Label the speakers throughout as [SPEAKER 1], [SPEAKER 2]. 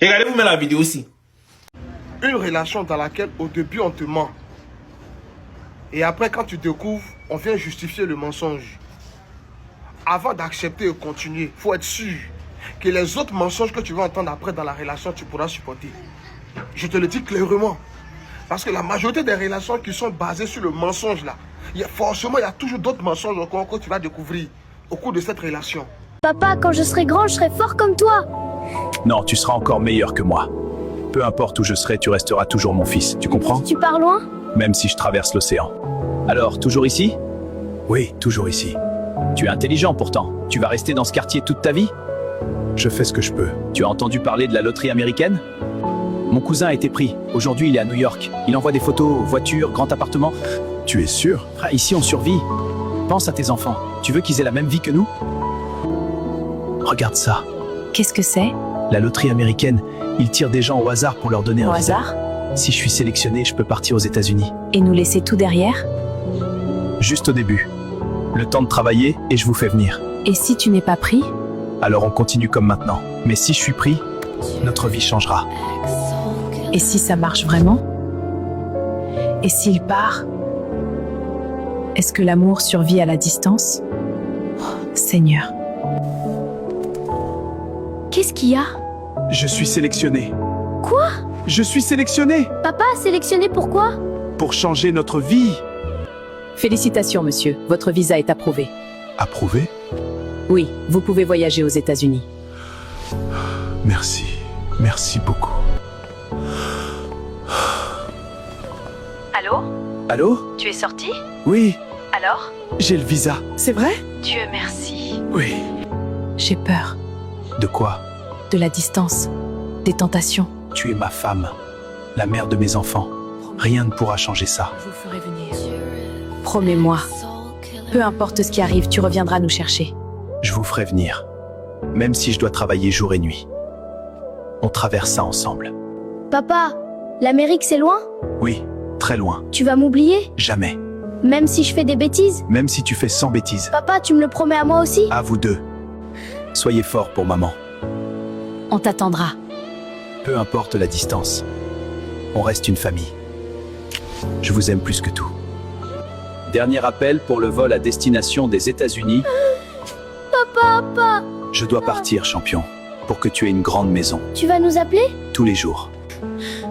[SPEAKER 1] Regardez-vous même la vidéo aussi.
[SPEAKER 2] Une relation dans laquelle au début on te ment. Et après quand tu découvres, on vient justifier le mensonge. Avant d'accepter et continuer, il faut être sûr que les autres mensonges que tu vas entendre après dans la relation, tu pourras supporter. Je te le dis clairement. Parce que la majorité des relations qui sont basées sur le mensonge là, forcément il y a toujours d'autres mensonges encore que tu vas découvrir au cours de cette relation.
[SPEAKER 3] Papa, quand je serai grand, je serai fort comme toi.
[SPEAKER 4] Non, tu seras encore meilleur que moi. Peu importe où je serai, tu resteras toujours mon fils, tu comprends?
[SPEAKER 3] Tu pars loin?
[SPEAKER 4] Même si je traverse l'océan. Alors, toujours ici? Oui, toujours ici. Tu es intelligent pourtant. Tu vas rester dans ce quartier toute ta vie? Je fais ce que je peux. Tu as entendu parler de la loterie américaine? Mon cousin a été pris. Aujourd'hui, il est à New York. Il envoie des photos, voitures, grand appartement. Tu es sûr? Frère, ici, on survit. Pense à tes enfants. Tu veux qu'ils aient la même vie que nous? Regarde ça.
[SPEAKER 5] Qu'est-ce que c'est?
[SPEAKER 4] La loterie américaine. Ils tirent des gens au hasard pour leur donner un visa.
[SPEAKER 5] Au hasard?
[SPEAKER 4] Si je suis sélectionné, je peux partir aux États-Unis.
[SPEAKER 5] Et nous laisser tout derrière?
[SPEAKER 4] Juste au début. Le temps de travailler et je vous fais venir.
[SPEAKER 5] Et si tu n'es pas pris?
[SPEAKER 4] Alors on continue comme maintenant. Mais si je suis pris, notre vie changera.
[SPEAKER 5] Et si ça marche vraiment? Et s'il part? Est-ce que l'amour survit à la distance? Oh, Seigneur.
[SPEAKER 3] Qu'est-ce qu'il y a?
[SPEAKER 4] Je suis sélectionné.
[SPEAKER 3] Quoi?
[SPEAKER 4] Je suis sélectionné
[SPEAKER 3] Papa, sélectionné pourquoi?
[SPEAKER 4] pour changer notre vie.
[SPEAKER 5] Félicitations, monsieur. Votre visa est approuvé.
[SPEAKER 4] Approuvé?
[SPEAKER 5] Oui, vous pouvez voyager aux États-Unis.
[SPEAKER 4] Merci. Merci beaucoup.
[SPEAKER 5] Allô?
[SPEAKER 4] Allô?
[SPEAKER 5] Tu es sorti?
[SPEAKER 4] Oui,
[SPEAKER 5] Alors?
[SPEAKER 4] j'ai le visa. C'est vrai?
[SPEAKER 5] Dieu merci.
[SPEAKER 4] Oui.
[SPEAKER 5] J'ai peur.
[SPEAKER 4] De quoi?
[SPEAKER 5] De la distance. Des tentations.
[SPEAKER 4] Tu es ma femme, la mère de mes enfants. Rien ne pourra changer ça.
[SPEAKER 5] Je vous ferai venir. Promets-moi. Peu importe ce qui arrive, tu reviendras nous chercher.
[SPEAKER 4] Je vous ferai venir, même si je dois travailler jour et nuit. On traverse ça ensemble.
[SPEAKER 3] Papa, l'Amérique c'est loin?
[SPEAKER 4] Oui, très loin.
[SPEAKER 3] Tu vas m'oublier?
[SPEAKER 4] Jamais.
[SPEAKER 3] Même si je fais des bêtises?
[SPEAKER 4] Même si tu fais 100 bêtises.
[SPEAKER 3] Papa, tu me le promets à moi aussi?
[SPEAKER 4] À vous deux. Soyez forts pour maman.
[SPEAKER 5] On t'attendra.
[SPEAKER 4] Peu importe la distance. On reste une famille. Je vous aime plus que tout. Dernier appel pour le vol à destination des États-Unis.
[SPEAKER 3] Papa,
[SPEAKER 4] Je dois partir, champion, pour que tu aies une grande maison,
[SPEAKER 3] tu vas nous appeler?
[SPEAKER 4] tous les jours.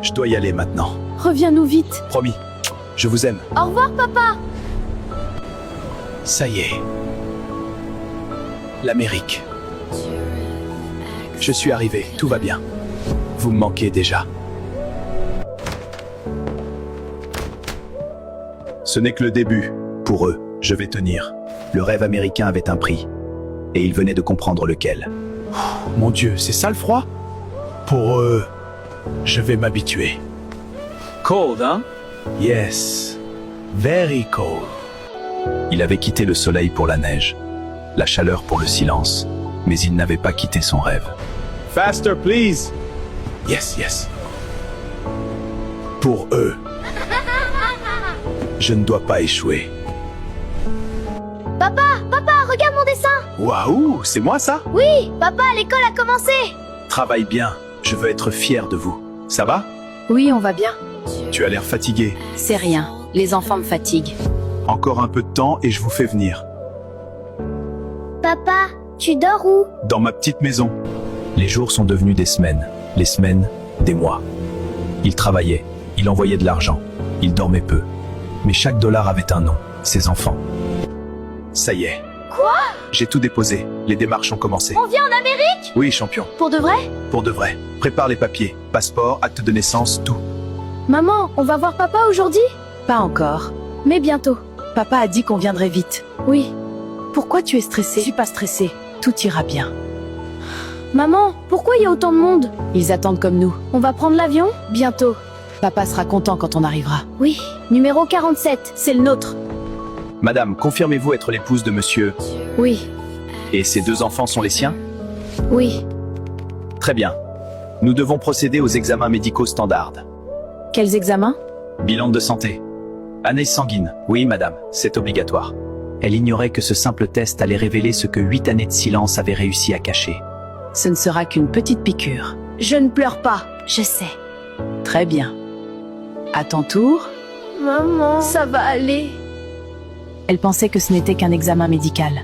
[SPEAKER 4] Je dois y aller maintenant.
[SPEAKER 5] Reviens-nous vite.
[SPEAKER 4] Promis. Je vous aime.
[SPEAKER 3] Au revoir, papa.
[SPEAKER 4] Ça y est. L'Amérique. Je suis arrivé, tout va bien. Vous me manquez déjà. Ce n'est que le début. Pour eux, je vais tenir. Le rêve américain avait un prix. Et ils venaient de comprendre lequel. Mon Dieu, c'est ça le froid? Pour eux, je vais m'habituer. Cold, hein? Yes. Very cold. Il avait quitté le soleil pour la neige, la chaleur pour le silence, mais il n'avait pas quitté son rêve. Faster, please. Yes, yes. Pour eux, je ne dois pas échouer.
[SPEAKER 3] Papa, regarde mon dessin.
[SPEAKER 4] Waouh, c'est moi ça?
[SPEAKER 3] Oui, papa, l'école a commencé.
[SPEAKER 4] Travaille bien, je veux être fier de vous. Ça va?
[SPEAKER 5] Oui, on va bien.
[SPEAKER 4] Tu as l'air fatigué.
[SPEAKER 5] C'est rien. Les enfants me fatiguent.
[SPEAKER 4] Encore un peu de temps et je vous fais venir.
[SPEAKER 3] Papa, tu dors où?
[SPEAKER 4] Dans ma petite maison. Les jours sont devenus des semaines. Les semaines, des mois. Il travaillait, il envoyait de l'argent, il dormait peu. Mais chaque dollar avait un nom, ses enfants. Ça y est.
[SPEAKER 3] Quoi?
[SPEAKER 4] J'ai tout déposé, les démarches ont commencé.
[SPEAKER 3] On vient en Amérique?
[SPEAKER 4] Oui, champion,
[SPEAKER 3] Pour de vrai?
[SPEAKER 4] pour de vrai. Prépare les papiers, passeport, acte de naissance, tout.
[SPEAKER 3] Maman, on va voir papa aujourd'hui?
[SPEAKER 5] Pas encore.
[SPEAKER 3] Mais bientôt.
[SPEAKER 5] Papa a dit qu'on viendrait vite.
[SPEAKER 3] Oui.
[SPEAKER 5] Pourquoi tu es stressée? Je suis pas stressée. Tout ira bien.
[SPEAKER 3] Maman, pourquoi il y a autant de monde?
[SPEAKER 5] Ils attendent comme nous.
[SPEAKER 3] On va prendre l'avion? Bientôt.
[SPEAKER 5] Papa sera content quand on arrivera.
[SPEAKER 3] Oui. Numéro 47.
[SPEAKER 5] C'est le nôtre.
[SPEAKER 4] Madame, confirmez-vous être l'épouse de monsieur?
[SPEAKER 3] Oui.
[SPEAKER 4] Et ces deux enfants sont les siens?
[SPEAKER 3] Oui.
[SPEAKER 4] Très bien. Nous devons procéder aux examens médicaux standards.
[SPEAKER 5] Quels examens?
[SPEAKER 4] Bilan de santé. Analyse sanguine. Oui, madame, c'est obligatoire. Elle ignorait que ce simple test allait révéler ce que 8 années de silence avaient réussi à cacher.
[SPEAKER 5] Ce ne sera qu'une petite piqûre.
[SPEAKER 3] Je ne pleure pas, je sais.
[SPEAKER 5] Très bien. À ton tour,
[SPEAKER 3] Maman, ça va aller.
[SPEAKER 5] elle pensait que ce n'était qu'un examen médical.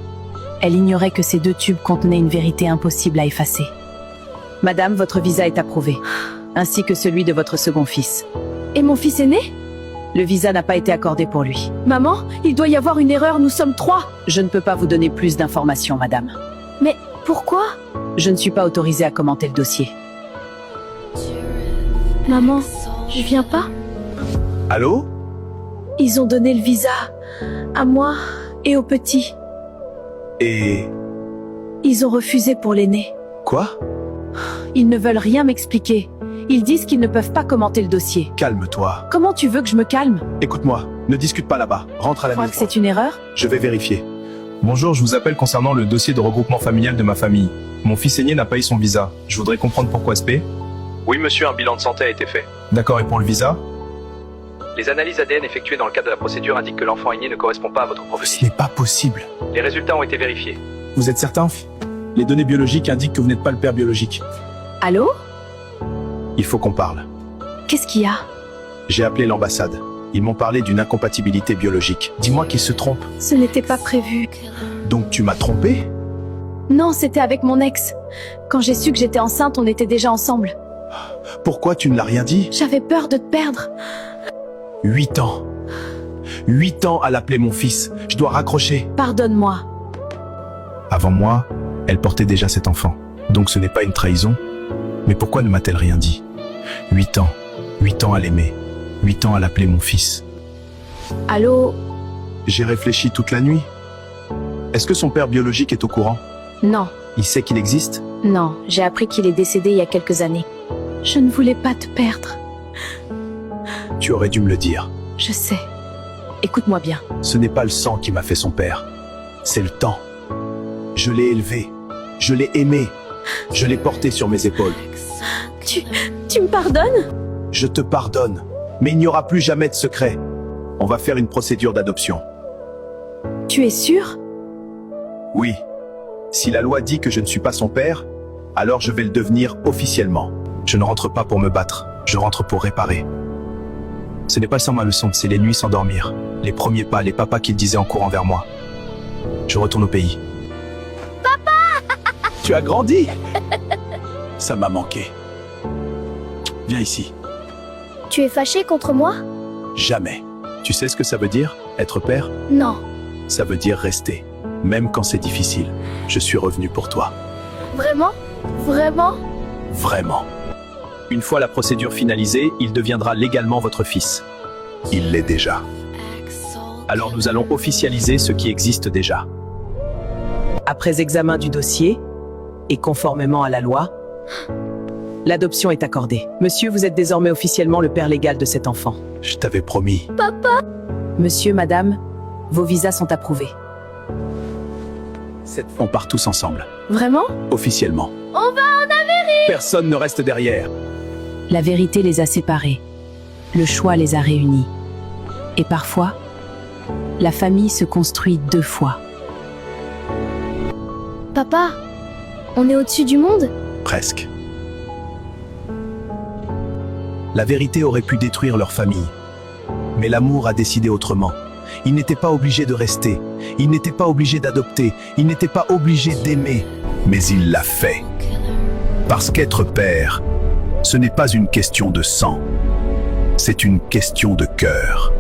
[SPEAKER 5] Elle ignorait que ces 2 tubes contenaient une vérité impossible à effacer. Madame, votre visa est approuvé, ainsi que celui de votre second fils.
[SPEAKER 3] Et mon fils aîné?
[SPEAKER 5] Le visa n'a pas été accordé pour lui.
[SPEAKER 3] Maman, il doit y avoir une erreur, nous sommes 3.
[SPEAKER 5] Je ne peux pas vous donner plus d'informations, madame.
[SPEAKER 3] Mais pourquoi?
[SPEAKER 5] Je ne suis pas autorisée à commenter le dossier.
[SPEAKER 3] Maman, je viens pas?
[SPEAKER 4] Allô?
[SPEAKER 3] Ils ont donné le visa à moi et au petit.
[SPEAKER 4] Et...
[SPEAKER 3] Ils ont refusé pour l'aîné.
[SPEAKER 4] quoi?
[SPEAKER 3] Ils ne veulent rien m'expliquer. Ils disent qu'ils ne peuvent pas commenter le dossier.
[SPEAKER 4] Calme-toi.
[SPEAKER 3] Comment tu veux que je me calme?
[SPEAKER 4] Écoute-moi, ne discute pas là-bas. Rentre à
[SPEAKER 3] Tu
[SPEAKER 4] la
[SPEAKER 3] crois
[SPEAKER 4] maison.
[SPEAKER 3] que c'est une erreur?
[SPEAKER 4] Je vais vérifier.
[SPEAKER 1] Bonjour, je vous appelle concernant le dossier de regroupement familial de ma famille. Mon fils aîné n'a pas eu son visa. Je voudrais comprendre pourquoi SP.
[SPEAKER 6] Oui, monsieur, un bilan de santé a été fait.
[SPEAKER 1] D'accord, et pour le visa?
[SPEAKER 6] Les analyses ADN effectuées dans le cadre de la procédure indiquent que l'enfant aîné ne correspond pas à votre
[SPEAKER 4] Ce
[SPEAKER 6] profil.
[SPEAKER 4] n'est pas possible.
[SPEAKER 6] Les résultats ont été vérifiés.
[SPEAKER 1] Vous êtes certain? Les données biologiques indiquent que vous n'êtes pas le père biologique.
[SPEAKER 3] Allô?
[SPEAKER 4] Il faut qu'on parle.
[SPEAKER 3] Qu'est-ce qu'il y a?
[SPEAKER 4] J'ai appelé l'ambassade. Ils m'ont parlé d'une incompatibilité biologique. Dis-moi qu'ils se trompent.
[SPEAKER 3] Ce n'était pas prévu.
[SPEAKER 4] Donc tu m'as trompé?
[SPEAKER 3] Non, c'était avec mon ex. Quand j'ai su que j'étais enceinte, on était déjà ensemble.
[SPEAKER 4] Pourquoi tu ne l'as rien dit?
[SPEAKER 3] J'avais peur de te perdre.
[SPEAKER 4] 8 ans. 8 ans à l'appeler mon fils. Je dois raccrocher.
[SPEAKER 3] Pardonne-moi.
[SPEAKER 4] Avant moi, elle portait déjà cet enfant. Donc ce n'est pas une trahison. Mais pourquoi ne m'a-t-elle rien dit? 8 ans. 8 ans à l'aimer. 8 ans à l'appeler mon fils.
[SPEAKER 3] Allô?
[SPEAKER 4] J'ai réfléchi toute la nuit. Est-ce que son père biologique est au courant?
[SPEAKER 3] Non,
[SPEAKER 4] Il sait qu'il existe?
[SPEAKER 3] non, j'ai appris qu'il est décédé il y a quelques années. Je ne voulais pas te perdre.
[SPEAKER 4] Tu aurais dû me le dire.
[SPEAKER 3] Je sais. Écoute-moi bien.
[SPEAKER 4] Ce n'est pas le sang qui m'a fait son père. C'est le temps. Je l'ai élevé. Je l'ai aimé. Je l'ai porté sur mes épaules.
[SPEAKER 3] Tu me pardonnes?
[SPEAKER 4] Je te pardonne. Mais il n'y aura plus jamais de secret. On va faire une procédure d'adoption.
[SPEAKER 3] Tu es sûr?
[SPEAKER 4] Oui. Si la loi dit que je ne suis pas son père, alors je vais le devenir officiellement. Je ne rentre pas pour me battre. Je rentre pour réparer. Ce n'est pas sans ma leçon, c'est les nuits sans dormir. Les premiers pas, les papas qu'il disait en courant vers moi. Je retourne au pays. Papa! Tu as grandi? Ça m'a manqué. Viens ici.
[SPEAKER 3] Tu es fâché contre moi?
[SPEAKER 4] Jamais. Tu sais ce que ça veut dire, être père?
[SPEAKER 3] Non.
[SPEAKER 4] Ça veut dire rester. Même quand c'est difficile. Je suis revenu pour toi.
[SPEAKER 3] Vraiment? Vraiment?
[SPEAKER 4] Vraiment.
[SPEAKER 6] Une fois la procédure finalisée, il deviendra légalement votre fils.
[SPEAKER 4] Il l'est déjà.
[SPEAKER 6] Alors nous allons officialiser ce qui existe déjà.
[SPEAKER 5] Après examen du dossier, et conformément à la loi, l'adoption est accordée. Monsieur, vous êtes désormais officiellement le père légal de cet enfant.
[SPEAKER 4] Je t'avais promis.
[SPEAKER 5] Monsieur, madame, vos visas sont approuvés.
[SPEAKER 4] On part tous ensemble.
[SPEAKER 3] Vraiment?
[SPEAKER 4] Officiellement. On va en Amérique! Personne ne reste derrière.
[SPEAKER 5] La vérité les a séparés. Le choix les a réunis. Et parfois, la famille se construit 2 fois.
[SPEAKER 3] Papa, on est au-dessus du monde?
[SPEAKER 4] Presque. La vérité aurait pu détruire leur famille. Mais l'amour a décidé autrement. Il n'était pas obligé de rester. Il n'était pas obligé d'adopter. Il n'était pas obligé d'aimer. Mais il l'a fait. Parce qu'être père, ce n'est pas une question de sang. C'est une question de cœur.